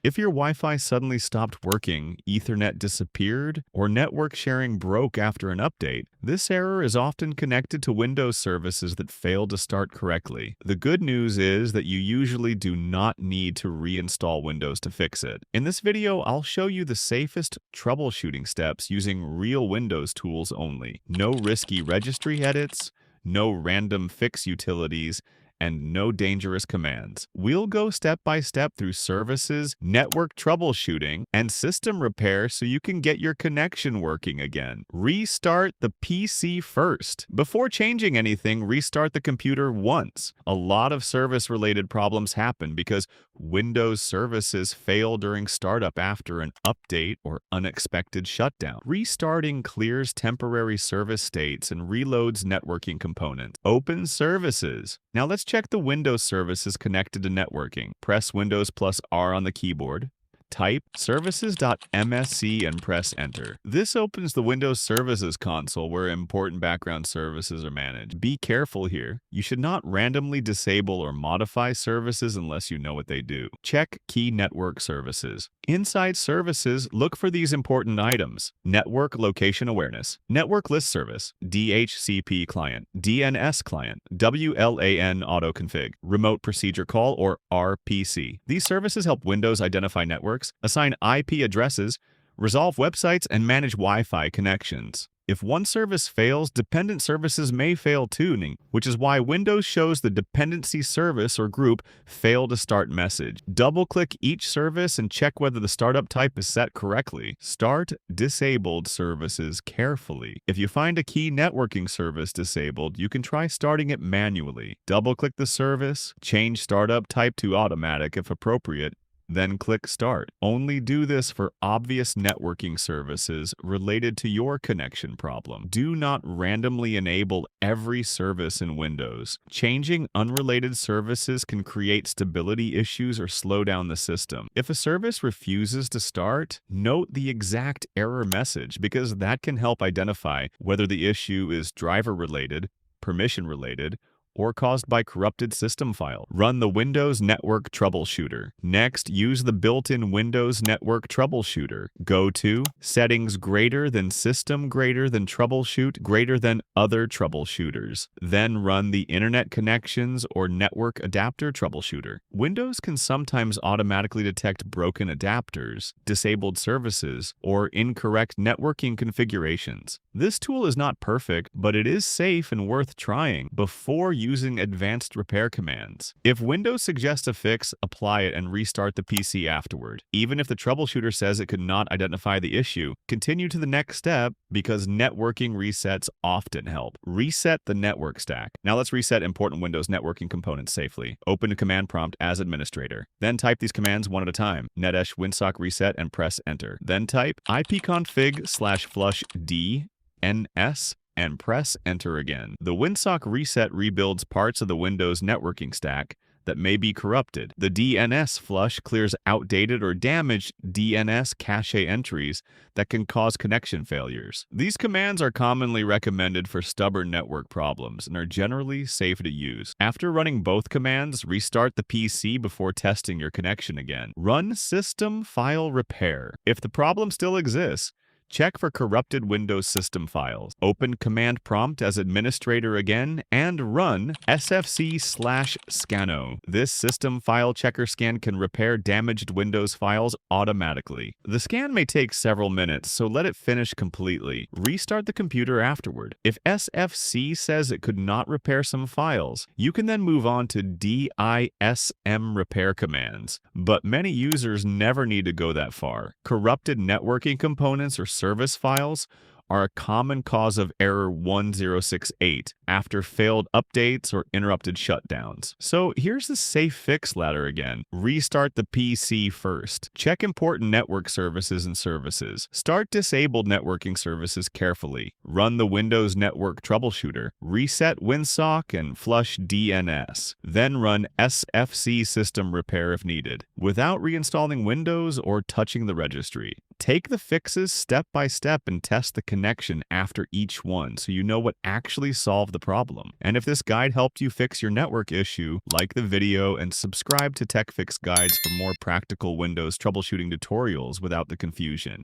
If your Wi-Fi suddenly stopped working, Ethernet disappeared, or network sharing broke after an update, this error is often connected to Windows services that failed to start correctly. The good news is that you usually do not need to reinstall Windows to fix it. In this video, I'll show you the safest troubleshooting steps using real Windows tools only. No risky registry edits, no random fix utilities, and no dangerous commands. We'll go step by step through services, network troubleshooting, and system repair so you can get your connection working again. Restart the PC first. Before changing anything, restart the computer once. A lot of service-related problems happen because Windows services fail during startup after an update or unexpected shutdown. Restarting clears temporary service states and reloads networking components. Open services. Now let's check the Windows services connected to networking. Press Windows plus R on the keyboard. Type services.msc and press Enter. This opens the Windows Services console where important background services are managed. Be careful here. You should not randomly disable or modify services unless you know what they do. Check Key Network Services. Inside Services, look for these important items: Network Location Awareness, Network List Service, DHCP Client, DNS Client, WLAN AutoConfig, Remote Procedure Call or RPC. These services help Windows identify networks, assign IP addresses, resolve websites, and manage Wi-Fi connections. If one service fails, dependent services may fail too, which is why Windows shows the Dependency Service or group Fail to Start message. Double-click each service and check whether the startup type is set correctly. Start disabled services carefully. If you find a key networking service disabled, you can try starting it manually. Double-click the service, change startup type to automatic if appropriate, then click Start. Only do this for obvious networking services related to your connection problem. Do not randomly enable every service in Windows. Changing unrelated services can create stability issues or slow down the system. If a service refuses to start, note the exact error message because that can help identify whether the issue is driver-related, permission-related, or caused by corrupted system file. Run the Windows Network Troubleshooter. Next, use the built-in Windows Network Troubleshooter. Go to Settings greater than System greater than Troubleshoot greater than Other Troubleshooters. Then run the Internet Connections or Network Adapter Troubleshooter. Windows can sometimes automatically detect broken adapters, disabled services, or incorrect networking configurations. This tool is not perfect, but it is safe and worth trying before using advanced repair commands. If Windows suggests a fix, apply it and restart the PC afterward. Even if the troubleshooter says it could not identify the issue, continue to the next step because networking resets often help. Reset the network stack. Now let's reset important Windows networking components safely. Open a command prompt as administrator. Then type these commands one at a time. netsh winsock reset and press Enter. Then type ipconfig/flush DNS and press Enter again. The winsock reset rebuilds parts of the Windows networking stack that may be corrupted. The DNS flush clears outdated or damaged DNS cache entries that can cause connection failures. These commands are commonly recommended for stubborn network problems and are generally safe to use. After running both commands, restart the PC before testing your connection again. Run System File Repair. If the problem still exists, check for corrupted Windows system files. Open Command Prompt as administrator again and run sfc/scano. This system file checker scan can repair damaged Windows files automatically. The scan may take several minutes, so let it finish completely. Restart the computer afterward. If SFC says it could not repair some files, you can then move on to DISM repair commands. But many users never need to go that far. Corrupted networking components or service files are a common cause of error 1068 after failed updates or interrupted shutdowns. So here's the safe fix ladder again. Restart the PC first. Check important network services and services. Start disabled networking services carefully. Run the Windows Network Troubleshooter. Reset winsock and flush DNS. Then run SFC system repair if needed, without reinstalling Windows or touching the registry. Take the fixes step by step and test the connection after each one so you know what actually solved the problem. And if this guide helped you fix your network issue, like the video and subscribe to TechFix guides for more practical Windows troubleshooting tutorials without the confusion.